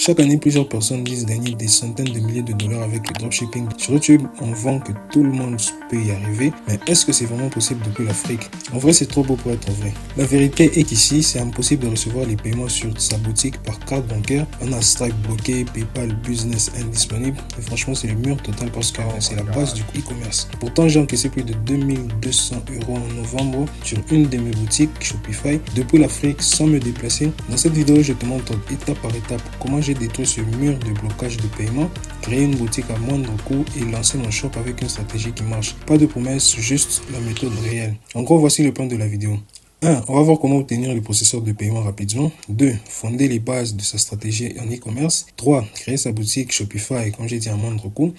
Chaque année, plusieurs personnes disent gagner des centaines de milliers de dollars avec le dropshipping. Sur YouTube, on vend que tout le monde peut y arriver, mais est-ce que c'est vraiment possible depuis l'Afrique? En vrai, c'est trop beau pour être vrai. La vérité est qu'ici, c'est impossible de recevoir les paiements sur sa boutique par carte bancaire. On a Stripe bloqué, PayPal Business indisponible, et franchement, c'est le mur total parce que c'est la base du e-commerce. Pourtant, j'ai encaissé plus de 2200 € en novembre sur une de mes boutiques Shopify depuis l'Afrique sans me déplacer. Dans cette vidéo, je te montre étape par étape comment j'ai détruit ce mur de blocage de paiement, créer une boutique à moindre coût et lancer mon shop avec une stratégie qui marche. Pas de promesses, juste la méthode réelle. En gros, voici le plan de la vidéo. 1. On va voir comment obtenir le processeur de paiement rapidement. 2. Fonder les bases de sa stratégie en e-commerce. 3. Créer sa boutique Shopify, comme j'ai dit, à moindre coût.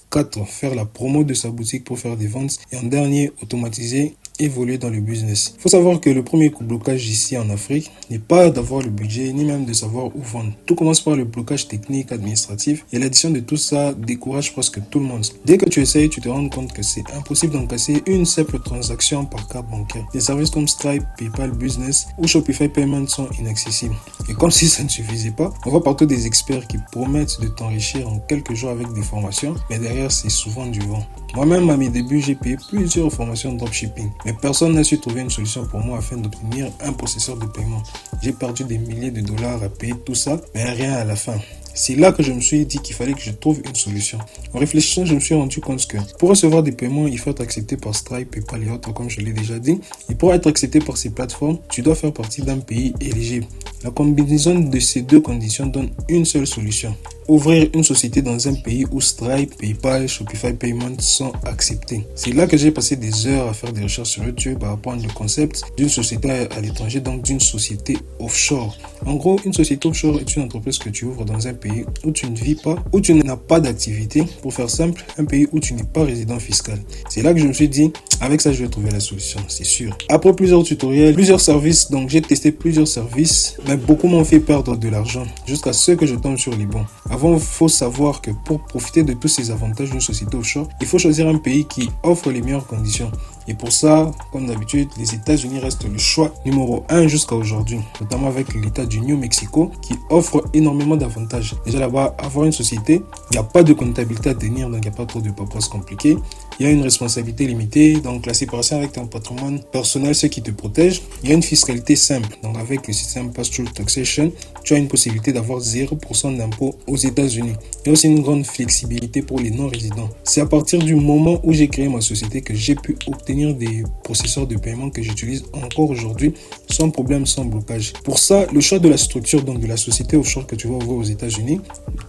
4. Faire la promo de sa boutique pour faire des ventes. Et en dernier, automatiser, évoluer dans le business. Il faut savoir que le premier blocage ici en Afrique n'est pas d'avoir le budget, ni même de savoir où vendre. Tout commence par le blocage technique, administratif, et l'addition de tout ça décourage presque tout le monde. Dès que tu essayes, tu te rends compte que c'est impossible d'encasser une simple transaction par carte bancaire. Les services comme Stripe, PayPal Business ou Shopify Payment sont inaccessibles. Et comme si ça ne suffisait pas, on voit partout des experts qui promettent de t'enrichir en quelques jours avec des formations, mais derrière c'est souvent du vent. Moi-même, à mes débuts, j'ai payé plusieurs formations de dropshipping, mais personne n'a su trouver une solution pour moi afin d'obtenir un processeur de paiement. J'ai perdu des milliers de dollars à payer tout ça, mais rien à la fin. C'est là que je me suis dit qu'il fallait que je trouve une solution. En réfléchissant, je me suis rendu compte que pour recevoir des paiements, il faut être accepté par Stripe, PayPal et autres, comme je l'ai déjà dit. Et pour être accepté par ces plateformes, tu dois faire partie d'un pays éligible. La combinaison de ces deux conditions donne une seule solution. Ouvrir une société dans un pays où Stripe, PayPal, Shopify Payment sont acceptés. C'est là que j'ai passé des heures à faire des recherches sur YouTube à apprendre le concept d'une société à l'étranger, donc d'une société offshore. En gros, une société offshore est une entreprise que tu ouvres dans un pays où tu ne vis pas, où tu n'as pas d'activité. Pour faire simple, un pays où tu n'es pas résident fiscal. C'est là que je me suis dit, avec ça, je vais trouver la solution, c'est sûr. Après plusieurs tutoriels, plusieurs services, donc j'ai testé plusieurs services, mais beaucoup m'ont fait perdre de l'argent jusqu'à ce que je tombe sur les bons. Avant, il faut savoir que pour profiter de tous ces avantages d'une société offshore, il faut choisir un pays qui offre les meilleures conditions. Et pour ça, comme d'habitude, les États-Unis restent le choix numéro 1 jusqu'à aujourd'hui, notamment avec l'État du New Mexico qui offre énormément d'avantages. Déjà là-bas, avoir une société, il n'y a pas de comptabilité à tenir, donc il n'y a pas trop de paperasse compliquée. Il y a une responsabilité limitée, donc la séparation avec ton patrimoine personnel, ce qui te protège. Il y a une fiscalité simple, donc avec le système Pass-Through Taxation, tu as une possibilité d'avoir 0% d'impôt aux États-Unis. Il y a aussi une grande flexibilité pour les non-résidents. C'est à partir du moment où j'ai créé ma société que j'ai pu obtenir des processeurs de paiement que j'utilise encore aujourd'hui sans problème, sans blocage. Pour ça, le choix de la structure, donc de la société offshore que tu vas ouvrir aux États-Unis,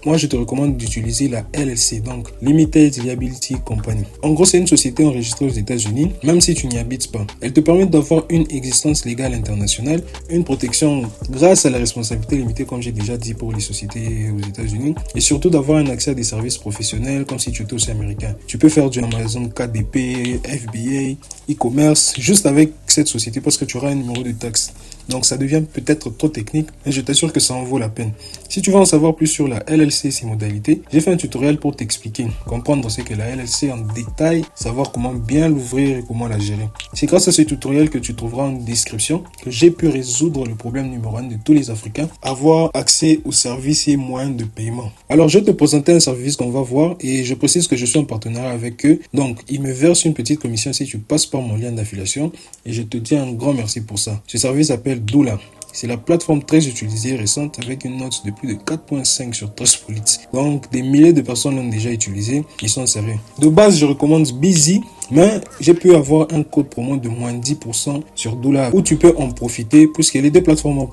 moi je te recommande d'utiliser la LLC, donc Limited Liability Company. En gros, c'est une société enregistrée aux États-Unis, même si tu n'y habites pas. Elle te permet d'avoir une existence légale internationale, une protection grâce à la responsabilité limitée, comme j'ai déjà dit pour les sociétés aux États-Unis, et surtout d'avoir un accès à des services professionnels comme si tu étais aussi américain. Tu peux faire du Amazon KDP, FBA, e-commerce, juste avec cette société parce que tu auras un numéro de taxe. Donc ça devient peut-être trop technique, mais je t'assure que ça en vaut la peine. Si tu veux en savoir plus sur la LLC et ses modalités, j'ai fait un tutoriel pour t'expliquer, comprendre ce qu'est la LLC en détail, savoir comment bien l'ouvrir et comment la gérer. C'est grâce à ce tutoriel que tu trouveras en description que j'ai pu résoudre le problème numéro 1 de tous les Africains, avoir accès aux services et moyens de paiement. Alors je vais te présenter un service qu'on va voir et je précise que je suis en partenariat avec eux. Donc ils me versent une petite commission si tu passes par mon lien d'affiliation et je te dis un grand merci pour ça. Ce service s'appelle Doula. C'est la plateforme très utilisée récente avec une note de plus de 4.5 sur Trustpilot. Donc des milliers de personnes l'ont déjà utilisé, ils sont sérieux. De base, je recommande Busy, mais j'ai pu avoir un code promo de moins 10% sur Doula où tu peux en profiter puisque les deux plateformes ont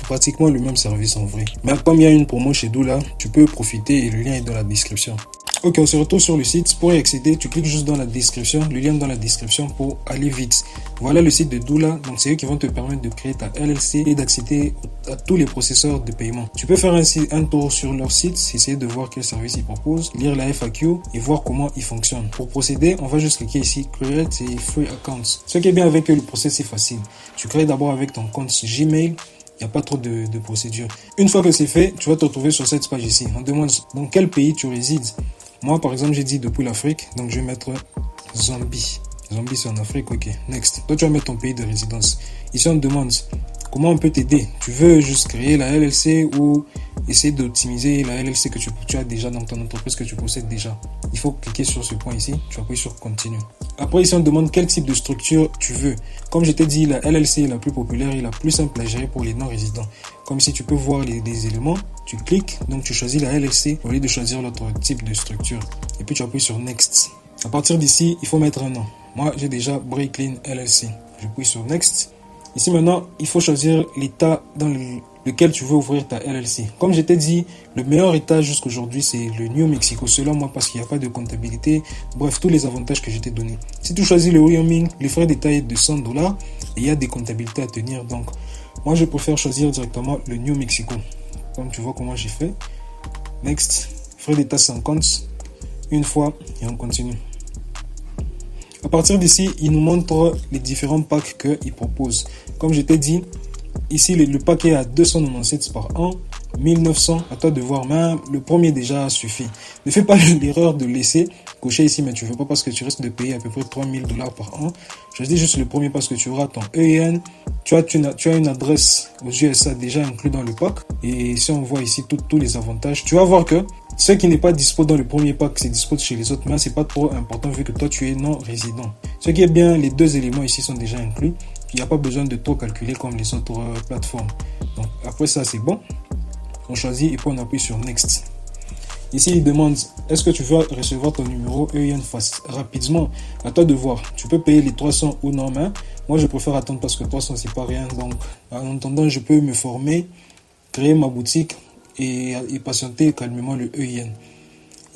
pratiquement le même service en vrai. Mais comme il y a une promo chez Doula, tu peux profiter et le lien est dans la description. Ok, on se retrouve sur le site. Pour y accéder, tu cliques juste dans la description, le lien dans la description pour aller vite. Voilà le site de Doula. Donc, c'est eux qui vont te permettre de créer ta LLC et d'accéder à tous les processeurs de paiement. Tu peux faire un tour sur leur site, essayer de voir quel service ils proposent, lire la FAQ et voir comment ils fonctionnent. Pour procéder, on va juste cliquer ici, Create et Free Accounts. Ce qui est bien avec eux, le process est facile. Tu crées d'abord avec ton compte Gmail. Il n'y a pas trop de procédures. Une fois que c'est fait, tu vas te retrouver sur cette page ici. On demande dans quel pays tu résides. Moi, par exemple, j'ai dit depuis l'Afrique, donc je vais mettre Zambie. Zambie, c'est en Afrique, ok. Next. Toi, tu vas mettre ton pays de résidence. Ici, on demande Comment on peut t'aider? Tu veux juste créer la LLC ou essayer d'optimiser la LLC que tu as déjà dans ton entreprise, que tu possèdes déjà? Il faut cliquer sur ce point ici, tu appuies sur continue. Après ici on demande quel type de structure tu veux. Comme je t'ai dit, la LLC est la plus populaire et la plus simple à gérer pour les non-résidents. Comme ici tu peux voir les éléments, tu cliques, donc tu choisis la LLC au lieu de choisir l'autre type de structure. Et puis tu appuies sur Next. À partir d'ici, il faut mettre un nom. Moi j'ai déjà Breaklin LLC. J'appuie sur Next. Ici maintenant, il faut choisir l'état dans lequel tu veux ouvrir ta LLC. Comme je t'ai dit, le meilleur état jusqu'aujourd'hui, c'est le New Mexico, selon moi, parce qu'il n'y a pas de comptabilité. Bref, tous les avantages que je t'ai donnés. Si tu choisis le Wyoming, les frais d'état est de $100 et il y a des comptabilités à tenir. Donc, moi, je préfère choisir directement le New Mexico. Comme tu vois comment j'ai fait. Next, frais d'état 50. Une fois et on continue. À partir d'ici, il nous montre les différents packs qu'il propose. Comme je t'ai dit, ici le pack est à 297 par an, 1900, à toi de voir, mais le premier déjà suffit. Ne fais pas l'erreur de laisser cocher ici, mais tu ne veux pas parce que tu risques de payer à peu près $3000 par an. Je dis juste le premier parce que tu auras ton EIN, tu as une adresse aux USA déjà inclus dans le pack. Et si on voit ici tous les avantages, tu vas voir que ce qui n'est pas dispo dans le premier pack, c'est dispo chez les autres, mais c'est pas trop important vu que toi tu es non résident. Ce qui est bien, les deux éléments ici sont déjà inclus. Il n'y a pas besoin de trop calculer comme les autres plateformes. Donc après ça c'est bon. On choisit et puis on appuie sur Next. Ici il demande est-ce que tu veux recevoir ton numéro EIN rapidement. À toi de voir. Tu peux payer les 300 ou non, mais moi je préfère attendre parce que 300 c'est pas rien. Donc en attendant je peux me former, créer ma boutique et patienter calmement le EIN.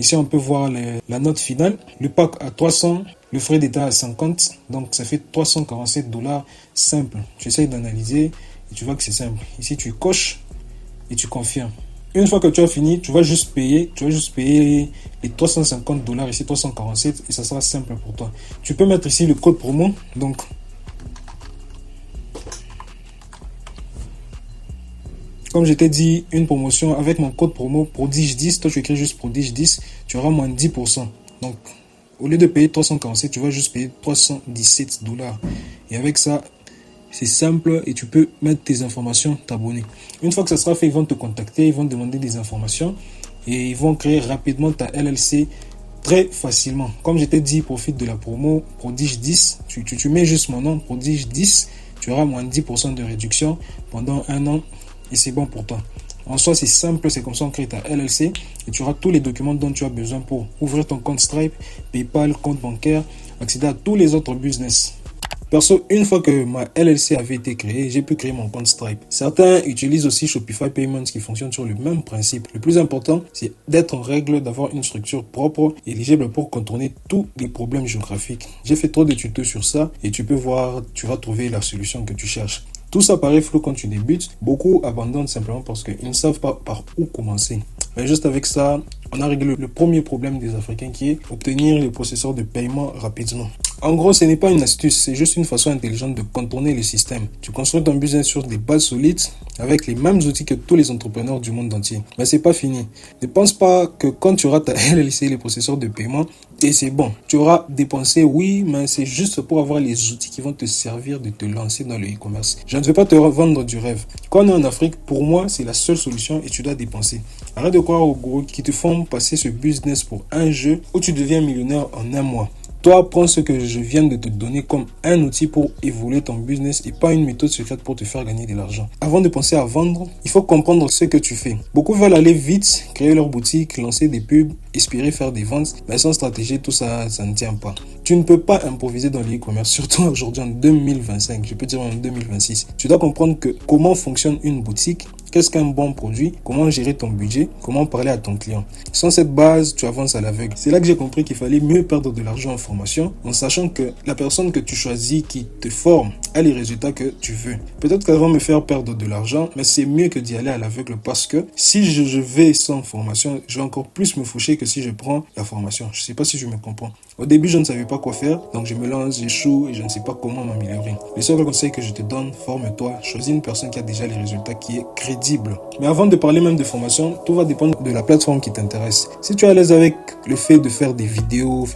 Ici, on peut voir la note finale. Le pack à 300, le frais d'état à 50. Donc, ça fait $347 simple. J'essaye d'analyser et tu vois que c'est simple. Ici, tu coches et tu confirmes. Une fois que tu as fini, tu vas juste payer les $350, ici 347 et ça sera simple pour toi. Tu peux mettre ici le code promo. Donc, comme je t'ai dit, une promotion avec mon code promo prodige10, toi tu écris juste prodige10, tu auras moins 10%. Donc, au lieu de payer 347, tu vas juste payer $317. Et avec ça, c'est simple et tu peux mettre tes informations, t'abonner. Une fois que ça sera fait, ils vont te contacter, ils vont te demander des informations et ils vont créer rapidement ta LLC très facilement. Comme je t'ai dit, profite de la promo prodige10. Tu mets juste mon nom, prodige10, tu auras moins 10% de réduction pendant un an. Et c'est bon pour toi. En soi, c'est simple, c'est comme ça on crée ta LLC et tu auras tous les documents dont tu as besoin pour ouvrir ton compte Stripe, PayPal, compte bancaire, accéder à tous les autres business. Perso, une fois que ma LLC avait été créée, j'ai pu créer mon compte Stripe. Certains utilisent aussi Shopify Payments qui fonctionne sur le même principe. Le plus important, c'est d'être en règle, d'avoir une structure propre et éligible pour contourner tous les problèmes géographiques. J'ai fait trop de tutos sur ça et tu peux voir, tu vas trouver la solution que tu cherches. Tout ça paraît flou quand tu débutes. Beaucoup abandonnent simplement parce qu'ils ne savent pas par où commencer. Mais juste avec ça, on a réglé le premier problème des Africains qui est obtenir les processeurs de paiement rapidement. En gros, ce n'est pas une astuce, c'est juste une façon intelligente de contourner le système. Tu construis ton business sur des bases solides avec les mêmes outils que tous les entrepreneurs du monde entier. Mais c'est pas fini. Ne pense pas que quand tu auras ta LLC, les processeurs de paiement, et c'est bon. Tu auras dépensé, oui, mais c'est juste pour avoir les outils qui vont te servir de te lancer dans le e-commerce. Je ne vais pas te vendre du rêve. Quand on est en Afrique, pour moi, c'est la seule solution et tu dois dépenser. Arrête de croire aux gourous qui te font passer ce business pour un jeu où tu deviens millionnaire en un mois. Toi, prends ce que je viens de te donner comme un outil pour évoluer ton business et pas une méthode secrète pour te faire gagner de l'argent. Avant de penser à vendre, il faut comprendre ce que tu fais. Beaucoup veulent aller vite, créer leur boutique, lancer des pubs, espérer faire des ventes, mais sans stratégie, tout ça, ça ne tient pas. Tu ne peux pas improviser dans l'e-commerce, surtout aujourd'hui en 2025, je peux dire en 2026. Tu dois comprendre comment fonctionne une boutique, qu'est-ce qu'un bon produit, comment gérer ton budget, comment parler à ton client. Sans cette base, tu avances à l'aveugle. C'est là que j'ai compris qu'il fallait mieux perdre de l'argent en formation, en sachant que la personne que tu choisis qui te forme a les résultats que tu veux. Peut-être qu'elle va me faire perdre de l'argent, mais c'est mieux que d'y aller à l'aveugle parce que si je vais sans formation, je vais encore plus me foucher que si je prends la formation. Je ne sais pas si je me comprends. Au début, je ne savais pas quoi faire, donc je me lance, j'échoue et je ne sais pas comment m'améliorer. Le seul conseil que je te donne, forme-toi, choisis une personne qui a déjà les résultats, qui est crédible. Mais avant de parler même de formation, tout va dépendre de la plateforme qui t'intéresse. Si tu es à l'aise avec le fait de faire des vidéos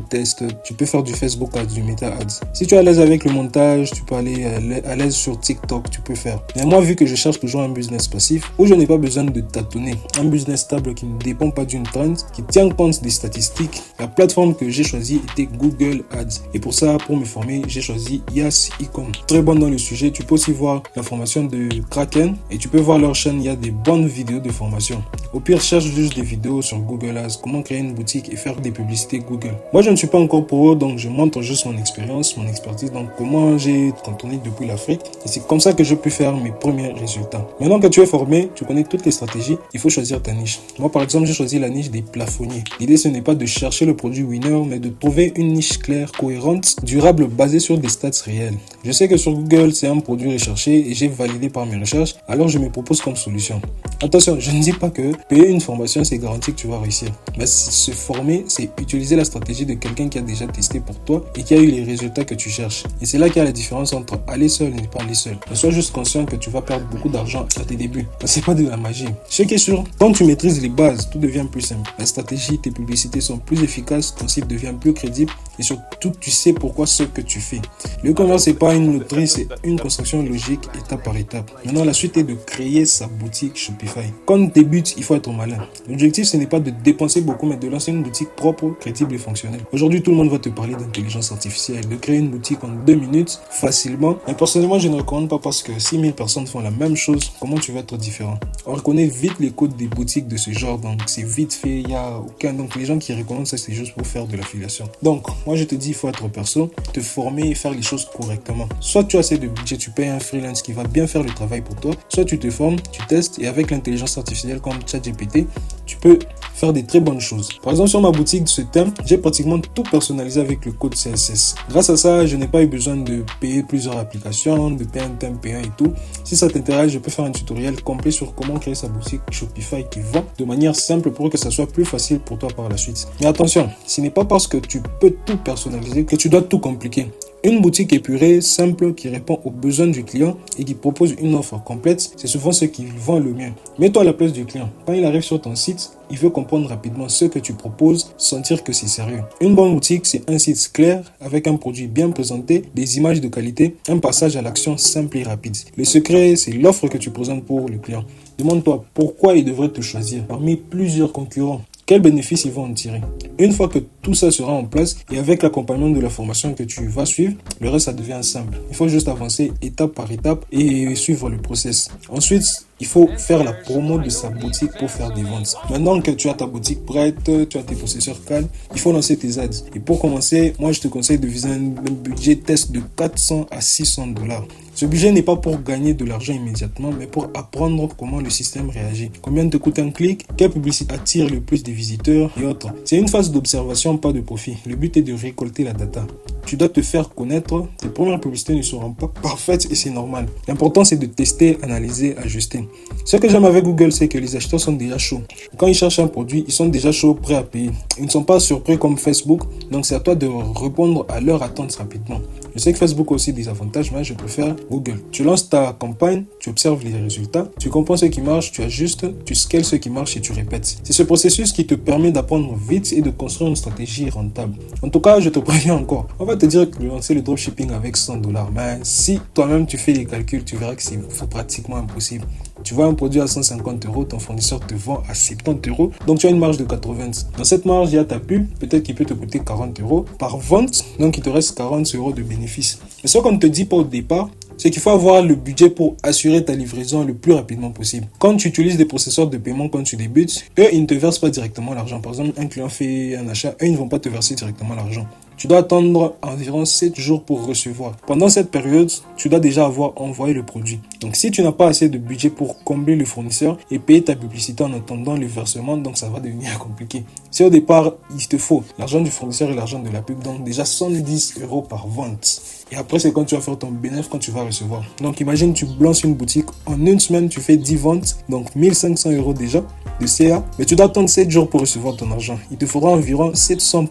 tests, tu peux faire du Facebook Ads, du Meta Ads. Si tu es à l'aise avec le montage, tu peux aller à l'aise sur TikTok, tu peux faire. Mais moi, vu que je cherche toujours un business passif, où je n'ai pas besoin de tâtonner, un business stable qui ne dépend pas d'une trend, qui tient compte des statistiques, la plateforme que j'ai choisie était Google Ads. Et pour ça, pour me former, j'ai choisi Yas Ecom. Très bonne dans le sujet. Tu peux aussi voir la formation de Kraken et tu peux voir leur chaîne. Il y a des bonnes vidéos de formation. Au pire, cherche juste des vidéos sur Google Ads, comment créer une boutique et faire des publicités Google. Moi, je ne suis pas encore pro, donc je montre juste mon expérience, mon expertise, donc comment j'ai contourné depuis l'Afrique. Et c'est comme ça que je peux faire mes premiers résultats. Maintenant que tu es formé, tu connais toutes les stratégies, il faut choisir ta niche. Moi, par exemple, j'ai choisi la niche des plafonniers. L'idée, ce n'est pas de chercher le produit winner, mais de trouver une niche claire, cohérente, durable, basée sur des stats réels. Je sais que sur Google, c'est un produit recherché et j'ai validé par mes recherches, alors je me propose comme solution. Attention, je ne dis pas que payer une formation, c'est garanti que tu vas réussir. Mais se former, c'est utiliser la stratégie de quelqu'un qui a déjà testé pour toi et qui a eu les résultats que tu cherches. Et c'est là qu'il y a la différence entre aller seul et ne pas aller seul. Mais sois juste conscient que tu vas perdre beaucoup d'argent à tes débuts. C'est pas de la magie. Ce qui est sûr, quand tu maîtrises les bases, tout devient plus simple. La stratégie, tes publicités sont plus efficaces, ton site devient plus crédible et surtout, tu sais pourquoi ce que tu fais. Le commerce, c'est pas une loterie, c'est une construction logique, étape par étape. Maintenant, la suite est de créer sa boutique Shopify. Quand on débute, il faut être malin. L'objectif, ce n'est pas de dépenser beaucoup, mais de lancer une boutique propre, crédible et fonctionnelle. Aujourd'hui, tout le monde va te parler d'intelligence artificielle, de créer une boutique en 2 minutes, facilement. Mais personnellement, je ne recommande pas parce que 6000 personnes font la même chose, comment tu vas être différent? On reconnaît vite les codes des boutiques de ce genre, donc c'est vite fait, il n'y a aucun... Donc les gens qui recommandent ça, c'est juste pour faire de l'affiliation. Donc, moi je te dis, il faut être perso, te former et faire les choses correctement. Soit tu as assez de budget, tu payes un freelance qui va bien faire le travail pour toi, soit tu te formes, tu testes et avec l'intelligence artificielle comme ChatGPT, tu peux faire des très bonnes choses. Par exemple, sur ma boutique de ce thème, j'ai pratiquement tout personnalisé avec le code CSS. Grâce à ça, je n'ai pas eu besoin de payer plusieurs applications, de payer un thème payant et tout. Si ça t'intéresse, je peux faire un tutoriel complet sur comment créer sa boutique Shopify qui vend de manière simple pour que ça soit plus facile pour toi par la suite. Mais attention, ce n'est pas parce que tu peux tout personnaliser que tu dois tout compliquer. Une boutique épurée, simple, qui répond aux besoins du client et qui propose une offre complète, c'est souvent ce qui vend le mieux. Mets-toi à la place du client. Quand il arrive sur ton site, il veut comprendre rapidement ce que tu proposes, sentir que c'est sérieux. Une bonne boutique, c'est un site clair, avec un produit bien présenté, des images de qualité, un passage à l'action simple et rapide. Le secret, c'est l'offre que tu présentes pour le client. Demande-toi pourquoi il devrait te choisir parmi plusieurs concurrents. Quels bénéfices ils vont en tirer? Une fois que tout ça sera en place et avec l'accompagnement de la formation que tu vas suivre, le reste, ça devient simple. Il faut juste avancer étape par étape et suivre le process. Ensuite, il faut faire la promo de sa boutique pour faire des ventes. Maintenant que tu as ta boutique prête, tu as tes possesseurs calmes, il faut lancer tes ads. Et pour commencer, moi, je te conseille de viser un budget test de 400 à 600 $. Ce budget n'est pas pour gagner de l'argent immédiatement, mais pour apprendre comment le système réagit. Combien te coûte un clic? Quelle publicité attire le plus de visiteurs et autres. C'est une phase d'observation, pas de profit. Le but est de récolter la data. Tu dois te faire connaître. Tes premières publicités ne seront pas parfaites et c'est normal. L'important, c'est de tester, analyser, ajuster. Ce que j'aime avec Google, c'est que les acheteurs sont déjà chauds. Quand ils cherchent un produit, ils sont déjà chauds, prêts à payer. Ils ne sont pas surpris comme Facebook, donc c'est à toi de répondre à leurs attentes rapidement. Je sais que Facebook a aussi des avantages, mais je préfère Google. Tu lances ta campagne, tu observes les résultats, tu comprends ce qui marche, tu ajustes, tu scales ce qui marche et tu répètes. C'est ce processus qui te permet d'apprendre vite et de construire une stratégie rentable. En tout cas, je te préviens encore. On va te dire de lancer le dropshipping avec 100 $. Mais si toi-même tu fais les calculs, tu verras que c'est pratiquement impossible. Tu vois un produit à 150 €, ton fournisseur te vend à 70 €, donc tu as une marge de 80. Dans cette marge, il y a ta pub, peut-être qu'il peut te coûter 40 € par vente, donc il te reste 40 € de bénéfice. Mais ce qu'on ne te dit pas au départ, c'est qu'il faut avoir le budget pour assurer ta livraison le plus rapidement possible. Quand tu utilises des processeurs de paiement quand tu débutes, eux, ils ne te versent pas directement l'argent. Par exemple, un client fait un achat, eux, ils ne vont pas te verser directement l'argent. Tu dois attendre environ 7 jours pour recevoir. Pendant cette période, tu dois déjà avoir envoyé le produit. Donc, si tu n'as pas assez de budget pour combler le fournisseur et payer ta publicité en attendant le versement, donc ça va devenir compliqué. Si au départ, il te faut l'argent du fournisseur et l'argent de la pub, donc déjà 110 € par vente. Et après, c'est quand tu vas faire ton bénéfice, quand tu vas recevoir. Donc, imagine, tu lances une boutique. En une semaine, tu fais 10 ventes, donc 1500 € déjà de CA. Mais tu dois attendre 7 jours pour recevoir ton argent. Il te faudra environ 700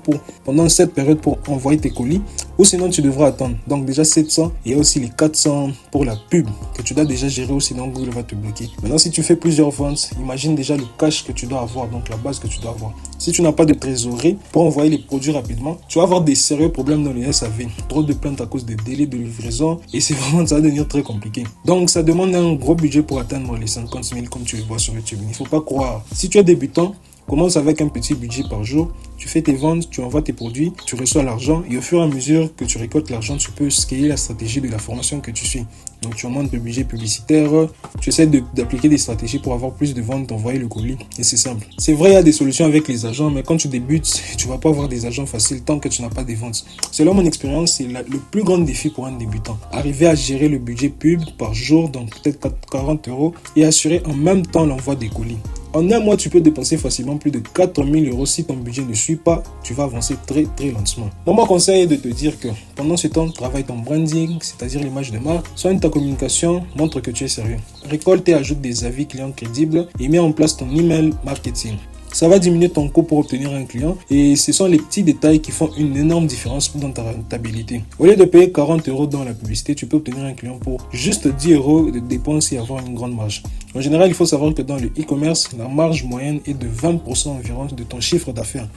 pendant cette période pour pour envoyer tes colis ou sinon tu devras attendre. Donc déjà 700 et il y a aussi les 400 pour la pub que tu dois déjà gérer ou sinon Google va te bloquer. Maintenant, si tu fais plusieurs ventes, imagine déjà le cash que tu dois avoir, donc la base que tu dois avoir. Si tu n'as pas de trésorerie pour envoyer les produits rapidement, tu vas avoir des sérieux problèmes dans les SAV. Trop de plaintes à cause des délais de livraison et ça va devenir très compliqué. Donc ça demande un gros budget pour atteindre les 50 000 comme tu le vois sur YouTube. Il ne faut pas croire. Si tu es débutant, commence avec un petit budget par jour. Tu fais tes ventes, tu envoies tes produits, tu reçois l'argent et au fur et à mesure que tu récoltes l'argent, tu peux scaler la stratégie de la formation que tu suis. Donc tu augmentes le budget publicitaire, tu essaies d'appliquer des stratégies pour avoir plus de ventes, d'envoyer le colis et c'est simple. C'est vrai, il y a des solutions avec les agents, mais quand tu débutes, tu vas pas avoir des agents faciles tant que tu n'as pas des ventes. Selon mon expérience, c'est le plus grand défi pour un débutant. Arriver à gérer le budget pub par jour, donc peut-être 40 € et assurer en même temps l'envoi des colis. En un mois, tu peux dépenser facilement plus de 4 000 € si ton budget ne suit pas, tu vas avancer très lentement. Mon conseil est de te dire que pendant ce temps, travaille ton branding, c'est-à-dire l'image de marque, soigne ta communication, montre que tu es sérieux. Récolte et ajoute des avis clients crédibles et mets en place ton email marketing. Ça va diminuer ton coût pour obtenir un client et ce sont les petits détails qui font une énorme différence dans ta rentabilité. Au lieu de payer 40 € dans la publicité, tu peux obtenir un client pour juste 10 € de dépenses et avoir une grande marge. En général, il faut savoir que dans le e-commerce, la marge moyenne est de 20% environ de ton chiffre d'affaires.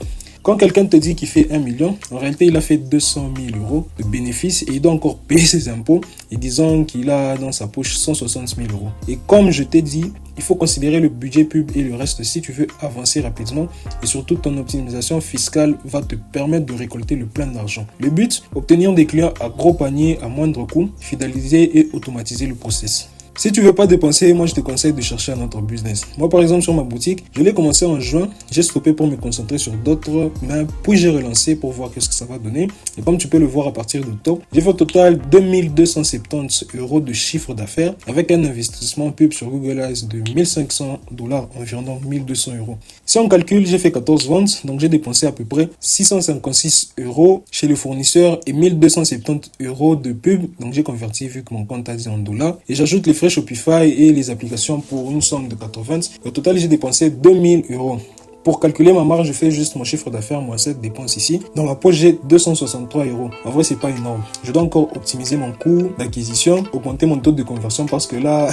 Quand quelqu'un te dit qu'il fait 1 million, en réalité, il a fait 200 000 € de bénéfices et il doit encore payer ses impôts et disons qu'il a dans sa poche 160 000 €. Et comme je t'ai dit, il faut considérer le budget pub et le reste si tu veux avancer rapidement et surtout ton optimisation fiscale va te permettre de récolter le plein d'argent. Le but, obtenir des clients à gros panier à moindre coût, fidéliser et automatiser le process. Si tu veux pas dépenser, moi je te conseille de chercher un autre business. Moi par exemple sur ma boutique, je l'ai commencé en juin, j'ai stoppé pour me concentrer sur d'autres, mais puis j'ai relancé pour voir qu'est-ce que ça va donner. Et comme tu peux le voir à partir d'octobre, j'ai fait au total 2270 € de chiffre d'affaires avec un investissement pub sur Google Ads de 1500 $, environ 1200 €. Si on calcule, j'ai fait 14 ventes, donc j'ai dépensé à peu près 656 € chez le fournisseur et 1270 € de pub, donc j'ai converti vu que mon compte a dit en dollars. Et j'ajoute les frais Shopify et les applications pour une somme de 80. Au total, j'ai dépensé 2000 €. Pour calculer ma marge, je fais juste mon chiffre d'affaires moins cette dépense ici. Dans ma poche, j'ai 263 €. En vrai, c'est pas énorme. Je dois encore optimiser mon coût d'acquisition, augmenter mon taux de conversion parce que là,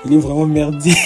il est vraiment merdier.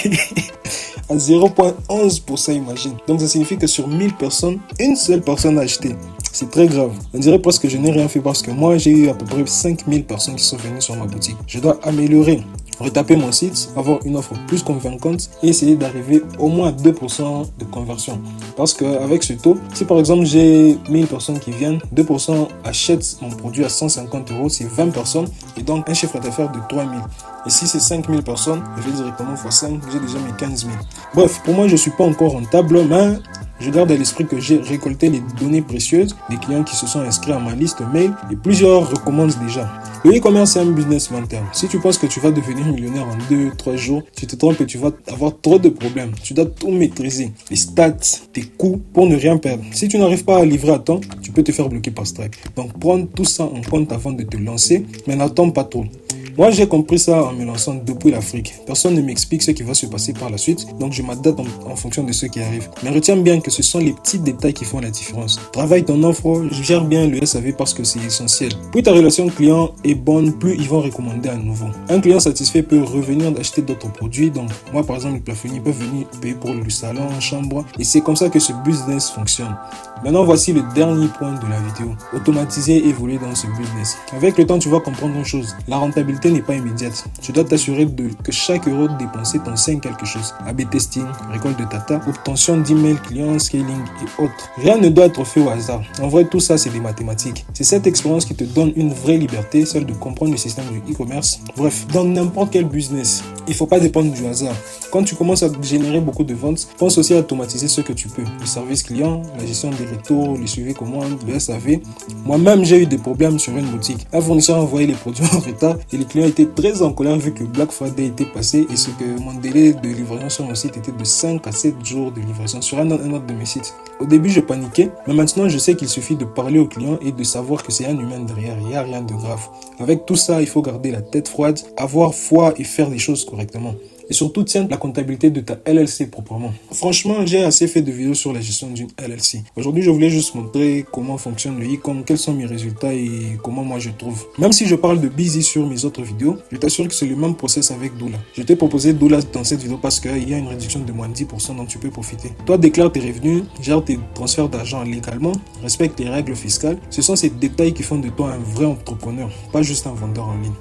À 0,11%, imagine. Donc ça signifie que sur 1000 personnes, une seule personne a acheté. C'est très grave. On dirait presque que je n'ai rien fait parce que moi, j'ai eu à peu près 5000 personnes qui sont venues sur ma boutique. Je dois améliorer, retaper mon site, avoir une offre plus convaincante et essayer d'arriver au moins à 2% de conversion. Parce qu'avec ce taux, si par exemple j'ai 1000 personnes qui viennent, 2% achètent mon produit à 150 €, c'est 20 personnes et donc un chiffre d'affaires de 3000. Et si c'est 5000 personnes, je vais directement x 5, j'ai déjà mes 15 000. Bref, pour moi, je ne suis pas encore rentable, mais je garde à l'esprit que j'ai récolté les données précieuses des clients qui se sont inscrits à ma liste mail et plusieurs recommandent déjà. Le e-commerce, c'est un business long terme. Si tu penses que tu vas devenir millionnaire en 2-3 jours, tu te trompes et tu vas avoir trop de problèmes. Tu dois tout maîtriser, les stats, tes coûts, pour ne rien perdre. Si tu n'arrives pas à livrer à temps, tu peux te faire bloquer par Stripe. Donc, prends tout ça en compte avant de te lancer, mais n'attends pas trop. Moi, j'ai compris ça en me lançant depuis l'Afrique. Personne ne m'explique ce qui va se passer par la suite, donc je m'adapte en fonction de ce qui arrive. Mais retiens bien que ce sont les petits détails qui font la différence. Travaille ton offre, gère bien le SAV parce que c'est essentiel. Plus ta relation client est bonne, plus ils vont recommander à nouveau. Un client satisfait peut revenir d'acheter d'autres produits. Donc, moi, par exemple, les plafonniers peuvent venir payer pour le salon, chambre. Et c'est comme ça que ce business fonctionne. Maintenant, voici le dernier point de la vidéo. Automatiser et évoluer dans ce business. Avec le temps, tu vas comprendre une chose. La rentabilité n'est pas immédiate. Tu dois t'assurer que chaque euro dépensé t'enseigne quelque chose. A/B testing, récolte de data, obtention d'emails clients, scaling et autres. Rien ne doit être fait au hasard. En vrai, tout ça, c'est des mathématiques. C'est cette expérience qui te donne une vraie liberté, celle de comprendre le système du e-commerce. Bref, dans n'importe quel business, il ne faut pas dépendre du hasard. Quand tu commences à générer beaucoup de ventes, pense aussi à automatiser ce que tu peux. Le service client, la gestion des retours, le suivi commande, le SAV. Moi-même, j'ai eu des problèmes sur une boutique. Un fournisseur a envoyé les produits en retard et les clients étaient très en colère vu que Black Friday était passé et ce que mon délai de livraison sur mon site était de 5 à 7 jours de livraison sur un autre de mes sites. Au début, je paniquais, mais maintenant, je sais qu'il suffit de parler au client et de savoir que c'est un humain derrière. Il n'y a rien de grave. Avec tout ça, il faut garder la tête froide, avoir foi et faire les choses correctement. et surtout tiens la comptabilité de ta LLC proprement. Franchement, j'ai assez fait de vidéos sur la gestion d'une LLC. Aujourd'hui, je voulais juste montrer comment fonctionne le e-com, quels sont mes résultats et comment moi je trouve. Même si je parle de Busy sur mes autres vidéos, je t'assure que c'est le même process avec Doula. Je t'ai proposé Doula dans cette vidéo parce qu'il y a une réduction de moins de 10% dont tu peux profiter. Toi, déclare tes revenus, gère tes transferts d'argent légalement, respecte les règles fiscales. Ce sont ces détails qui font de toi un vrai entrepreneur, pas juste un vendeur en ligne.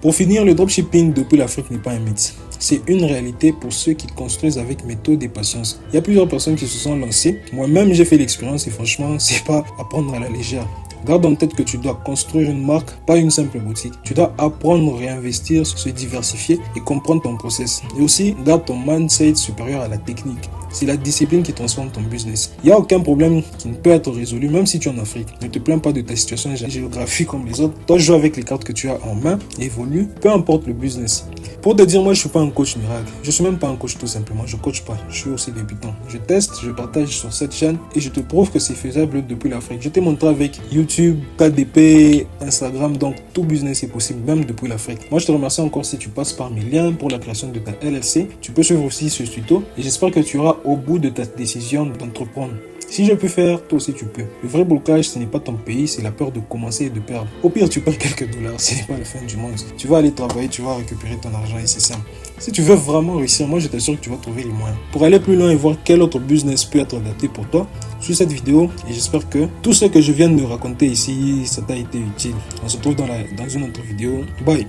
Pour finir, le dropshipping depuis l'Afrique n'est pas un mythe. C'est une réalité pour ceux qui construisent avec méthode et patience. Il y a plusieurs personnes qui se sont lancées. Moi-même, j'ai fait l'expérience et franchement, c'est pas à prendre à la légère. Garde en tête que tu dois construire une marque, pas une simple boutique. Tu dois apprendre, réinvestir, se diversifier et comprendre ton process. Et aussi, garde ton mindset supérieur à la technique. C'est la discipline qui transforme ton business. Il n'y a aucun problème qui ne peut être résolu, même si tu es en Afrique. Ne te plains pas de ta situation géographique comme les autres. Toi, joue avec les cartes que tu as en main et évolue, peu importe le business. Pour te dire, moi, je suis pas un coach miracle. Je suis même pas un coach tout simplement. Je coach pas. Je suis aussi débutant. Je teste, je partage sur cette chaîne et je te prouve que c'est faisable depuis l'Afrique. Je t'ai montré avec YouTube, KDP, Instagram, donc tout business est possible, même depuis l'Afrique. Moi, je te remercie encore si tu passes par mes liens pour la création de ta LLC. Tu peux suivre aussi ce tuto et j'espère que tu auras au bout de ta décision d'entreprendre. Si je peux faire, toi aussi tu peux. Le vrai blocage, ce n'est pas ton pays, c'est la peur de commencer et de perdre. Au pire, tu perds quelques dollars, ce n'est pas la fin du monde. Tu vas aller travailler, tu vas récupérer ton argent et c'est simple. Si tu veux vraiment réussir, moi je t'assure que tu vas trouver les moyens. Pour aller plus loin et voir quel autre business peut être adapté pour toi, suis cette vidéo et j'espère que tout ce que je viens de raconter ici, ça t'a été utile. On se retrouve dans une autre vidéo. Bye!